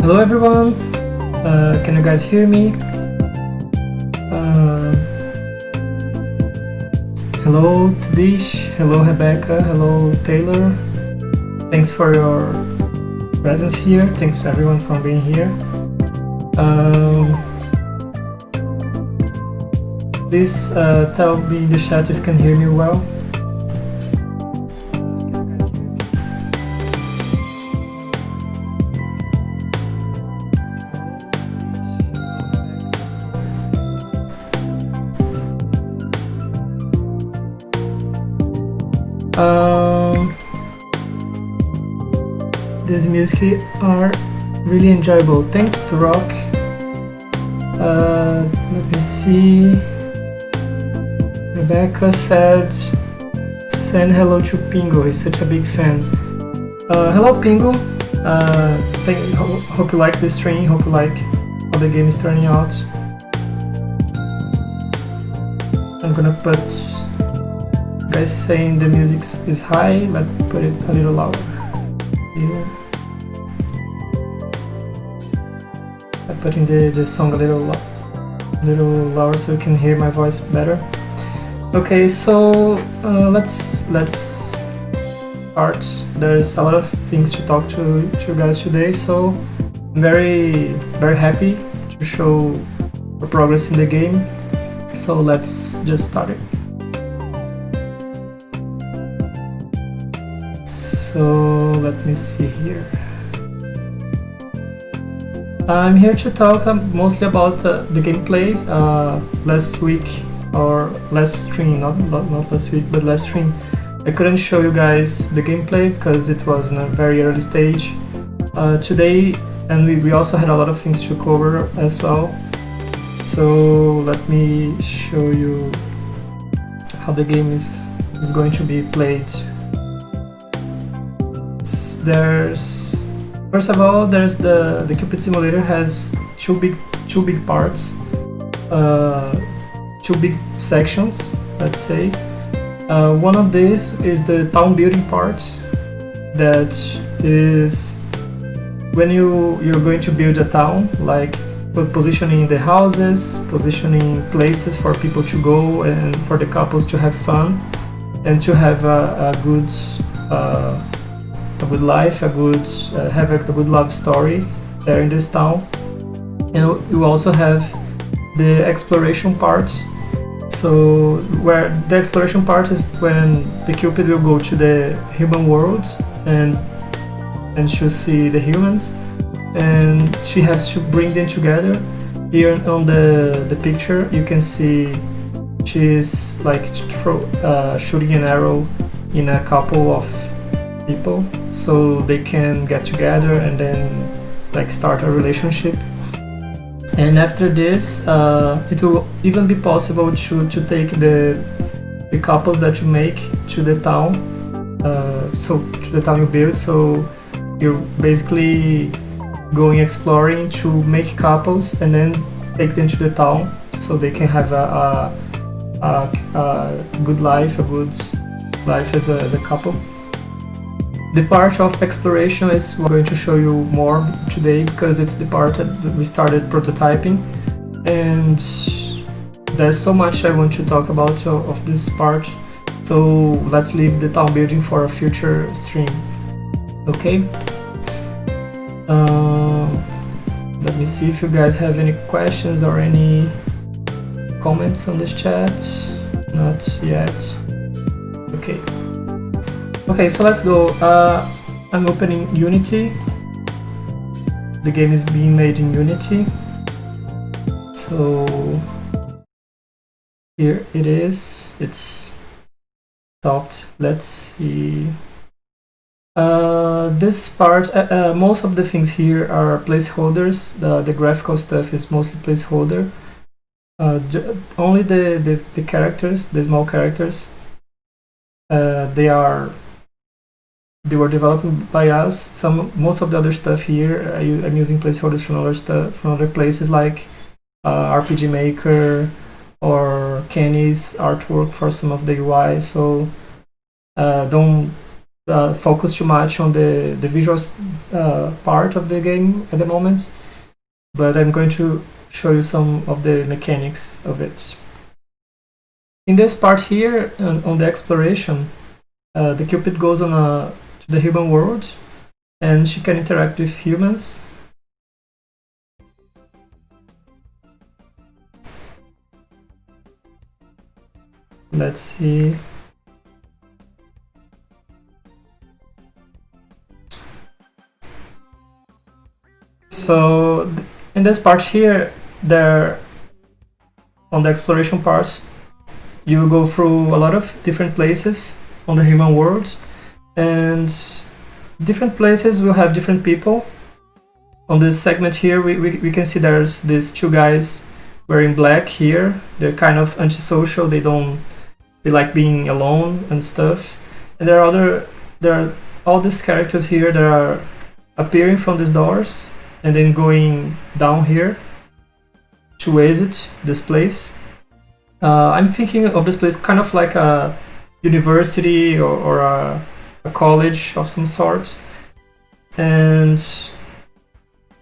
Hello everyone, can you guys hear me? Hello Tidish, hello Rebecca, hello Taylor. Thanks for your presence here, thanks to everyone for being here. Please tell me in the chat if you can hear me well. These music are really enjoyable. Thanks to Rock. Let me see. Rebecca said, send hello to Pingo. He's such a big fan. Hello Pingo. Hope you like the stream. Hope you like how the game is turning out. I'm gonna put guys saying the music is high. Let's put it a little louder. Here. I'm putting the song a little louder so you can hear my voice better. Okay, so let's start. There's a lot of things to talk to you guys today, so I'm very happy to show the progress in the game. So let's just start it. So let me see here. I'm here to talk mostly about the gameplay. Last week, or last stream, not last week, but last stream, I couldn't show you guys the gameplay because it was in a very early stage. Today, and we also had a lot of things to cover as well. So let me show you how the game is going to be played. First of all, there's the Cupid Simulator has two big parts, two big sections, let's say. One of these is the town building part, that is when you're going to build a town, like positioning the houses, positioning places for people to go and for the couples to have fun and to have a good life, have a good love story there in this town. And you also have the exploration part. So where the exploration part is when the Cupid will go to the human world and she'll see the humans, and she has to bring them together. Here on the picture you can see she's like shooting an arrow in a couple of people so they can get together and then like start a relationship. And after this it will even be possible to take the couples that you make to the town, so to the town you build. So you're basically going exploring to make couples and then take them to the town so they can have a good life, as a couple. The part of exploration is what I'm going to show you more today because it's the part that we started prototyping, and there's so much I want to talk about of this part, so let's leave the town building for a future stream. Okay? Let me see if you guys have any questions or any comments on this chat. Not yet. Okay, so let's go. I'm opening Unity. The game is being made in Unity. So here it is. It's stopped. Let's see. This part, most of the things here are placeholders. The graphical stuff is mostly placeholder. Only the characters, the small characters, they were developed by us. Most of the other stuff here, I'm using placeholders from other places like RPG Maker or Kenny's artwork for some of the UI. So don't focus too much on the visual part of the game at the moment, but I'm going to show you some of the mechanics of it. In this part here, on the exploration, the Cupid goes on to the human world, and she can interact with humans. Let's see. So in this part here, on the exploration part, you go through a lot of different places on the human world, and different places will have different people. On this segment here, we can see there's these two guys wearing black here. They're kind of antisocial. They like being alone and stuff. And there are all these characters here that are appearing from these doors and then going down here to exit this place. I'm thinking of this place kind of like a university or a college of some sort. And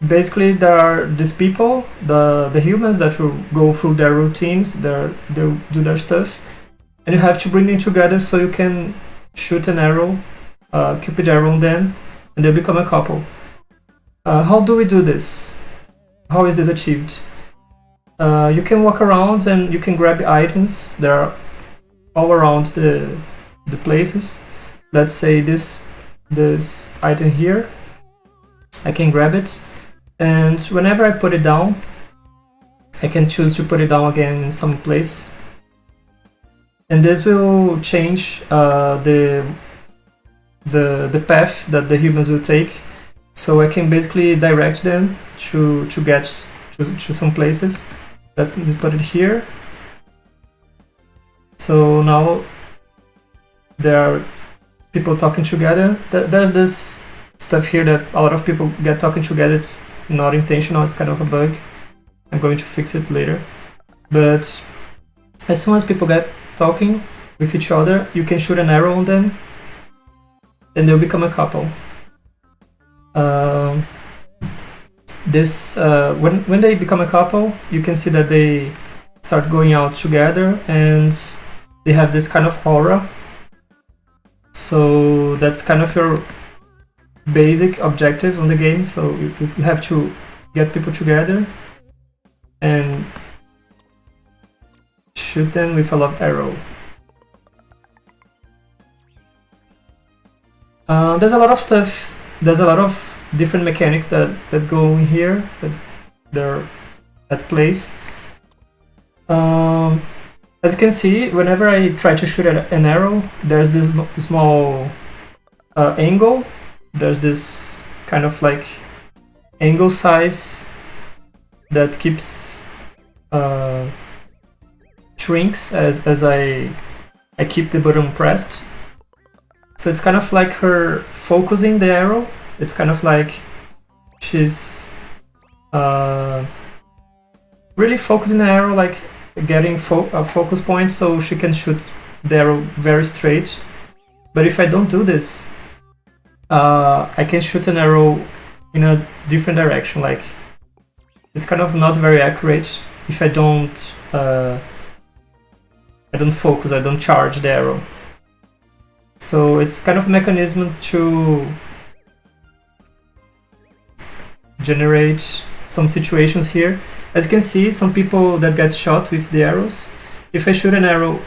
basically there are these people, the humans, that will go through their routines, they'll do their stuff, and you have to bring them together so you can shoot an arrow, Cupid arrow on them, and they'll become a couple. How do we do this? How is this achieved? You can walk around and you can grab items. They are all around the places. Let's say this item here, I can grab it, and whenever I put it down, I can choose to put it down again in some place, and this will change the path that the humans will take. So I can basically direct them to get to some places. Let me put it here. So now there are people talking together. There's this stuff here that a lot of people get talking together. It's not intentional, it's kind of a bug. I'm going to fix it later. But as soon as people get talking with each other, you can shoot an arrow on them and they'll become a couple. When they become a couple, you can see that they start going out together and they have this kind of aura. So that's kind of your basic objective on the game. So you have to get people together and shoot them with a love arrow. There's a lot of stuff. There's a lot of different mechanics that go in here, that they're at place. As you can see, whenever I try to shoot an arrow, there's this small angle. There's this kind of like angle size that keeps shrinks as I keep the button pressed. So it's kind of like her focusing the arrow. It's kind of like she's really focusing the arrow, like getting a focus point so she can shoot the arrow very straight. But if I don't do this, I can shoot an arrow in a different direction. Like it's kind of not very accurate if I don't focus, I don't charge the arrow. So it's kind of a mechanism to generate some situations here. As you can see, some people that get shot with the arrows, if I shoot an arrow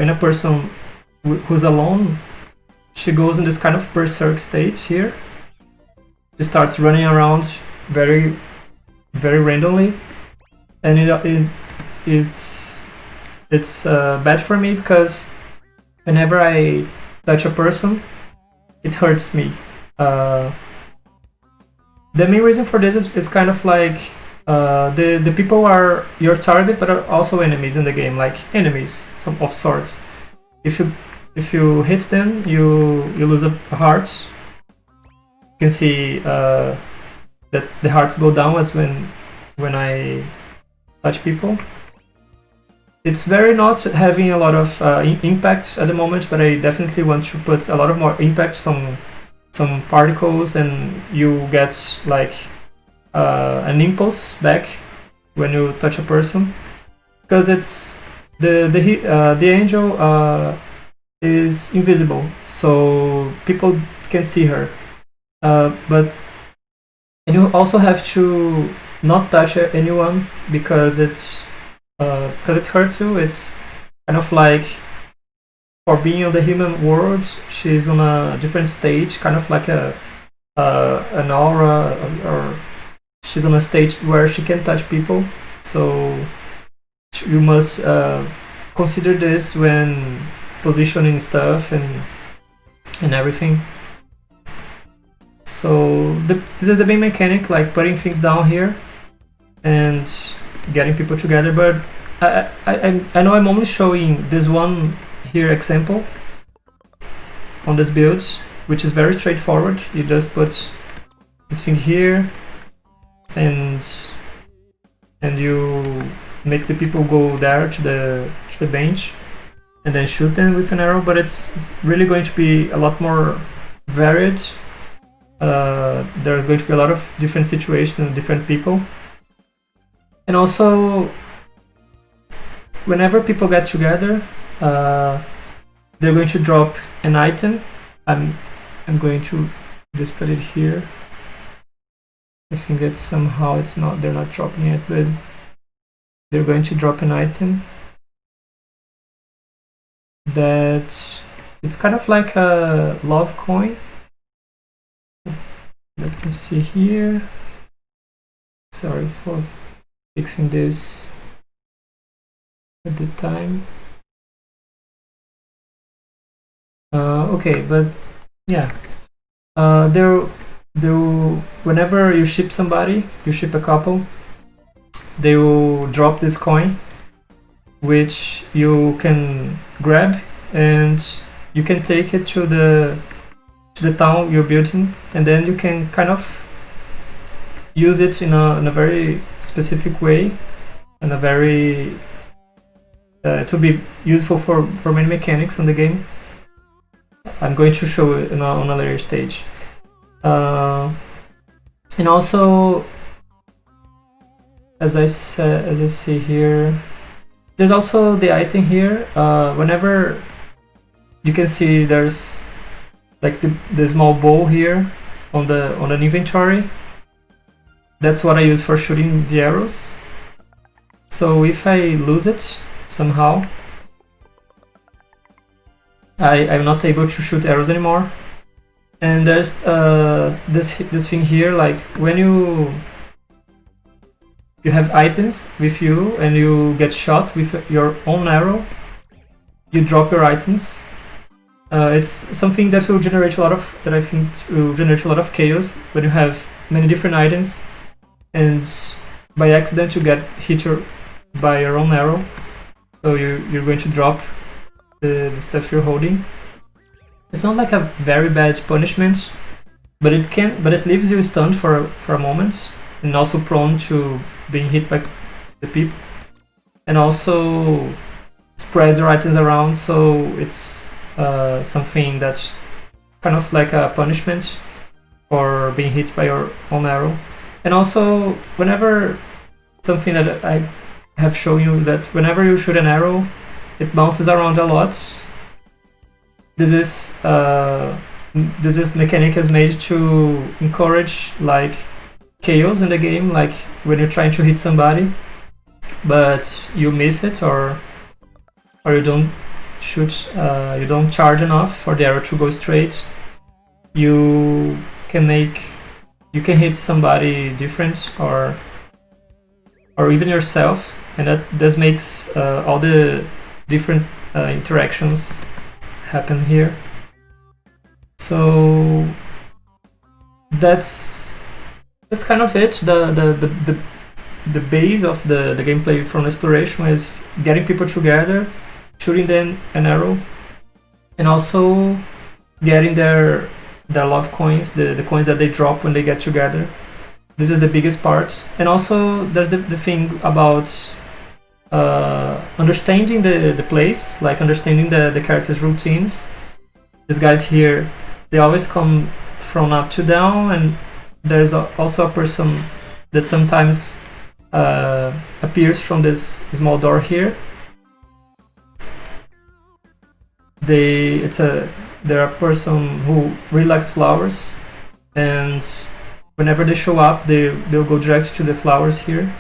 in a person who's alone, she goes in this kind of berserk state here. She starts running around very, very randomly, and it's bad for me because whenever I touch a person, it hurts me. The main reason for this is kind of like the people are your target, but are also enemies in the game, like enemies of sorts. If you hit them, you lose a heart. You can see that the hearts go down as when I touch people. it's very not having a lot of impact at the moment, but I definitely want to put a lot of more impact, some particles, and you get like an impulse back when you touch a person, because it's the angel is invisible, so people can see her. But and you also have to not touch anyone because it hurts you. It's kind of like, for being on the human world, she's on a different stage, kind of like an aura, or she's on a stage where she can touch people. So you must consider this when positioning stuff and everything. So this is the main mechanic, like putting things down here and getting people together. But I know I'm only showing this one here example on this build, which is very straightforward. You just put this thing here, and you make the people go there to the bench, and then shoot them with an arrow. But it's really going to be a lot more varied. There's going to be a lot of different situations and different people. And also, whenever people get together, they're going to drop an item. I'm going to just put it here. I think that somehow they're not dropping it, but they're going to drop an item that it's kind of like a love coin. Let me see here. Sorry for fixing this at the time. Okay, but yeah, whenever you ship somebody, you ship a couple, they will drop this coin, which you can grab, and you can take it to the town you're building, and then you can kind of use it in a very specific way, and a very to be useful for many mechanics in the game. I'm going to show it on a later stage. And also, as I see here, there's also the item here. Whenever you can see, there's like the small bow here on an inventory. That's what I use for shooting the arrows. So if I lose it somehow, I'm not able to shoot arrows anymore. And there's this thing here, like when you have items with you and you get shot with your own arrow, you drop your items. It's something that will generate I think will generate a lot of chaos when you have many different items, and by accident you get hit by your own arrow. So you're going to drop the stuff you're holding. It's not like a very bad punishment, but it leaves you stunned for a moment, and also prone to being hit by the people, and also spreads your items around. So it's something that's kind of like a punishment for being hit by your own arrow. And also, whenever something that I have shown you, that whenever you shoot an arrow, it bounces around a lot. This mechanic is made to encourage like chaos in the game, like when you're trying to hit somebody, but you miss it, or you don't shoot, you don't charge enough for the arrow to go straight. You can hit somebody different, or even yourself, and that makes all the different interactions happen here. So that's kind of it. The base of the gameplay from exploration is getting people together, shooting them an arrow, and also getting their love coins, the coins that they drop when they get together. This is the biggest part. And also there's the thing about understanding the place, like understanding the characters' routines. These guys here, they always come from up to down, and there's also a person that sometimes appears from this small door here. They're a person who really likes flowers, and whenever they show up, they'll go direct to the flowers here,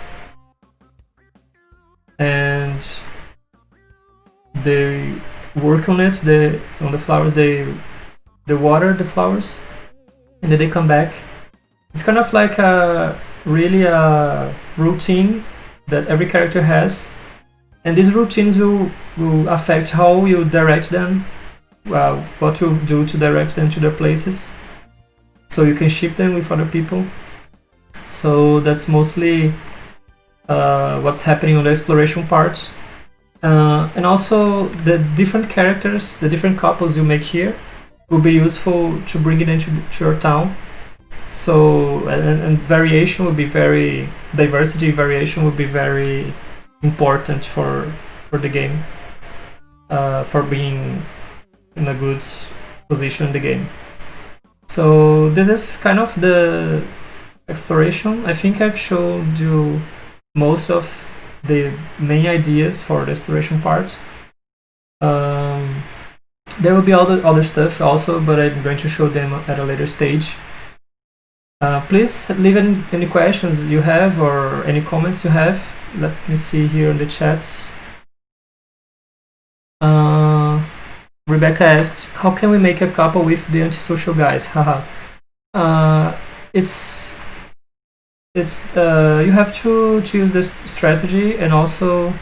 and they work on it. On the flowers, they water the flowers, and then they come back. It's kind of like a routine that every character has, and these routines will affect how you direct them, what you do to direct them to their places, so you can ship them with other people. So that's mostly what's happening on the exploration part. And also the different characters, the different couples you make here will be useful to bring it into your town. So and variation will be diversity will be very important for the game, for being in a good position in the game. So this is kind of the exploration. I think I've showed you most of the main ideas for the exploration part. There will be all the other stuff also, but I'm going to show them at a later stage. Please leave any questions you have or any comments you have. Let me see here in the chat. Rebecca asked, how can we make a couple with the antisocial guys? Haha. It's you have to use this strategy, and also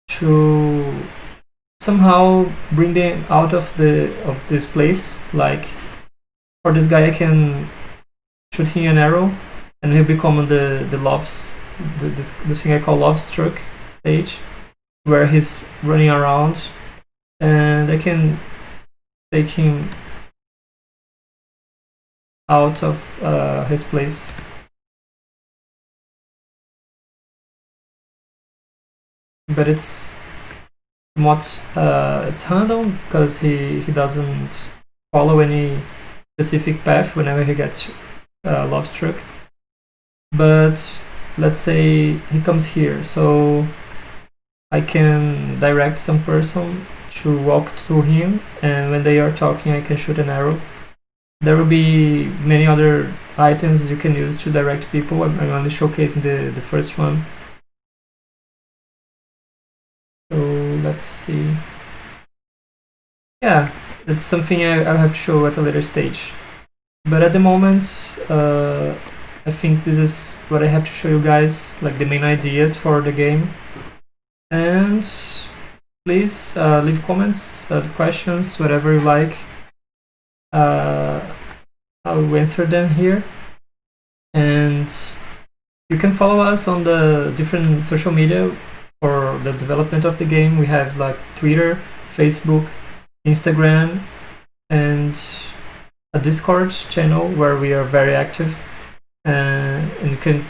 to somehow bring them out of this place. Like for this guy, I can shoot him an arrow, and he'll become the loves, this thing I call love struck stage, where he's running around, and I can take him out of his place. But it's not it's random, because he doesn't follow any specific path whenever he gets love struck. But let's say he comes here, so I can direct some person to walk through him, and when they are talking, I can shoot an arrow. There will be many other items you can use to direct people. I'm only showcasing the first one. So let's see. Yeah, it's something I'll have to show at a later stage. But at the moment, I think this is what I have to show you guys, like the main ideas for the game. And please leave comments, questions, whatever you like. I'll answer them here. And you can follow us on the different social media for the development of the game. We have like Twitter, Facebook, Instagram, and a Discord channel where we are very active, and you can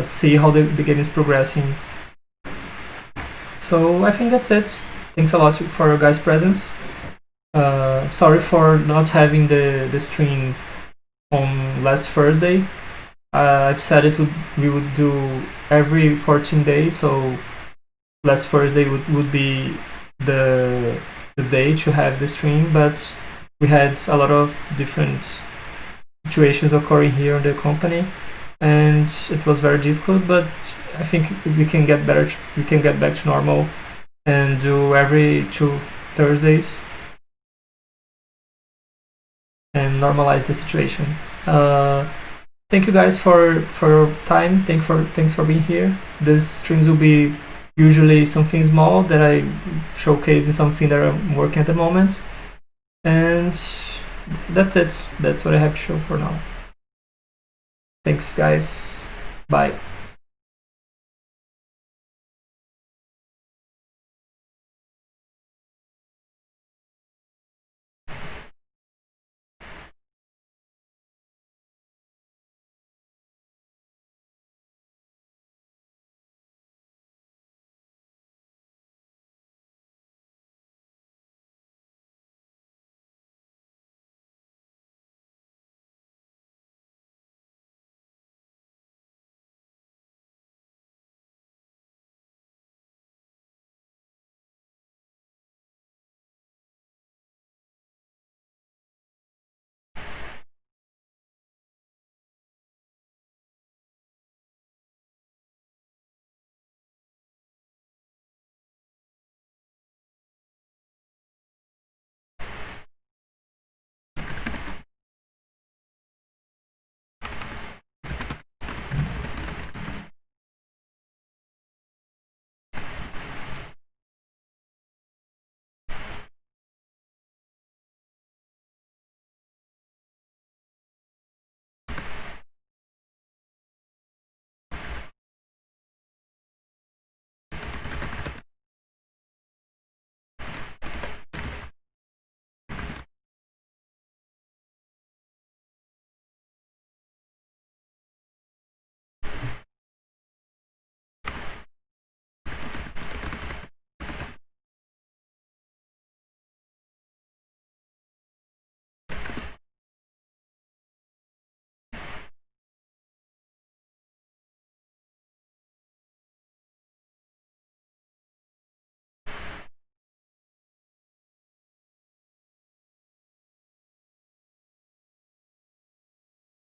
see how the game is progressing. So I think that's it. Thanks a lot for your guys' presence. Sorry for not having the stream on last Thursday. I've said we would do every 14 days, so last Thursday would be the day to have the stream, but we had a lot of different situations occurring here in the company, and it was very difficult, but I think we can get better. We can get back to normal and do every 2 Thursdays and normalize the situation. Thank you guys for your time. Thanks for being here. These streams will be usually something small that I showcase in something that I'm working at the moment. And that's it. That's what I have to show for now. Thanks guys. Bye.